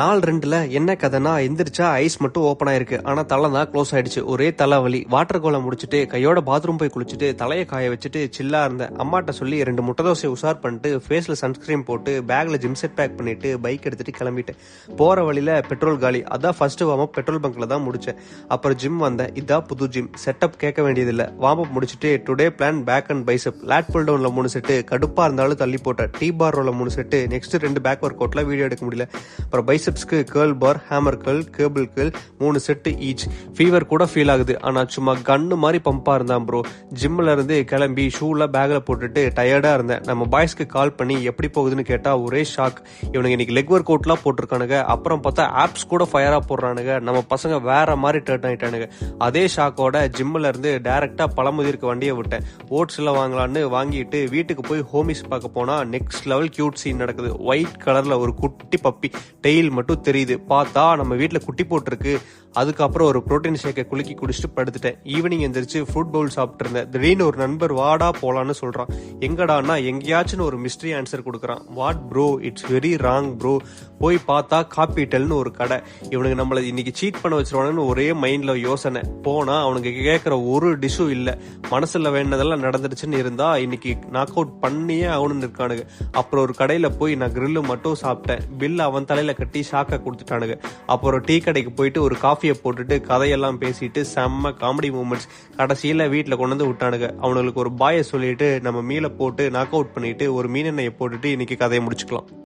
நாள் 2ல என்ன கதைனா, எந்திரிச்சா ஐஸ் மட்டும் ஓப்பன் ஆயிருக்கு. ஆனா தலை தான் க்ளோஸ் ஆயிடுச்சு. ஒரே தலைவலி. வாட்டர் கோலம் முடிச்சுட்டு கையோட பாத்ரூம் போய் குளிச்சுட்டு தலையை காய வச்சுட்டு சில்லா இருந்தேன். அம்மாட்ட சொல்லி 2 முட்டை தோசையை உசார் பண்ணிட்டு ஃபேஸ்ல சன்ஸ்கிரீன் போட்டு பேக்ல ஜிம் செட் பேக் பண்ணிட்டு பைக் எடுத்துட்டு கிளம்பிட்டேன். போற வழியில பெட்ரோல் காலி. அதான் ஃபர்ஸ்ட் வார்ம் அப் பெட்ரோல் பங்க்ல தான் முடிச்சேன். அப்புறம் ஜிம் வந்தேன். இதான் புது ஜிம் செட்டப். கேட்க வேண்டியதில்லை. வார்ம் அப் முடிச்சுட்டு today plan back and bicep. Lat pull டவுன்ல 3 செட்டு. கடுப்பா இருந்தாலும் தள்ளி போட்டேன். டீ பார் ரோல 3 செட்டு. நெக்ஸ்ட் 2 பேக் ஒர்க் அவுட்ல வீடியோ எடுக்க முடியல. அப்புறம் பைசப்ஸ்க்கு curl bar, hammer curl, cable curl 3 set each. Fever கூட ஃபீல் ஆகுது. ஆனா சும்மா கன்னு மாதிரி பம்பா இருந்தான் ப்ரோ. ஜிம்ல இருந்து கிளம்பி ஷூல பேக்ல போட்டுட்டு டயர்டா இருந்தேன். நம்ம பாய்ஸ்க்கு கால் பண்ணி எப்படி போகுதுன்னு கேட்டா ஒரே ஷாக். இவனுக்கு இன்னைக்கு லெக் ஒர்க் அவுட்லாம் போட்டிருக்கானுங்க. அப்புறம் பார்த்தா ஆப்ஸ் கூட ஃபயரா போடுறானுங்க. நம்ம பசங்க வேற மாதிரி டர்ன் ஆயிட்டானுங்க. அதே ஷாக்கோட ஜிம்ல இருந்து டைரக்டா பழமுதிருக்கு வண்டியை விட்டேன். ஓட்ஸ் எல்லாம் வாங்கலான்னு வாங்கிட்டு வீட்டுக்கு போய் ஹோமிஸ் பார்க்க போனா நெக்ஸ்ட் லெவல் கியூட் சீன் நடக்குது. ஒயிட் கலர்ல ஒரு குட்டி பப்பி. டெயில் மட்டும் தெரியுது. பார்த்தா நம்ம வீட்டுல குட்டி போட்டிருக்கு. அதுக்கப்புறம் ஒரு புரோட்டீன் ஷேக்கை குலுக்கி குடிச்சிட்டு படுத்துட்டேன். ஈவினிங் எந்திரிச்சு ஃபுட் பவுல் சாப்பிட்டு இருந்தேன். திடீர்னு ஒரு நண்பர் வாடா போலான்னு சொல்றான். எங்கடான்னா எங்கேயாச்சும் ஒரு மிஸ்ட்ரி ஆன்சர் கொடுக்குறான். What bro, it's very wrong bro. போய் பார்த்தா காப்பிட்டல்னு ஒரு கடை. இவனுக்கு நம்மள இன்னைக்கு சீட் பண்ண வச்சிருவானுன்னு ஒரே மைண்ட்ல யோசனை. போனா அவனுக்கு கேட்கற ஒரு டிஷ்ஷும் இல்ல. மனசுல வேண்டதெல்லாம் நடந்துருச்சுன்னு இருந்தா இன்னைக்கு நாக் அவுட் பண்ணியே அவனு இருக்கானுங்க. அப்புறம் ஒரு கடையில போய் நான் கிரில்லு மட்டும் சாப்பிட்டேன். பில் அவன் தலையில கட்டி ஷாக்கா கொடுத்துட்டானுங்க. அப்புறம் டீ கடைக்கு போயிட்டு ஒரு காஃபியை போட்டுட்டு கதையெல்லாம் பேசிட்டு செம்ம காமெடி மூமெண்ட்ஸ். கடைசியில வீட்டுல கொண்டு வந்து விட்டானுங்க. அவனுக்கு ஒரு பாயை சொல்லிட்டு நம்ம மீலை போட்டு நாக் அவுட் பண்ணிட்டு ஒரு மீன் எண்ணெயை போட்டுட்டு இன்னைக்கு கதையை முடிச்சுக்கலாம்.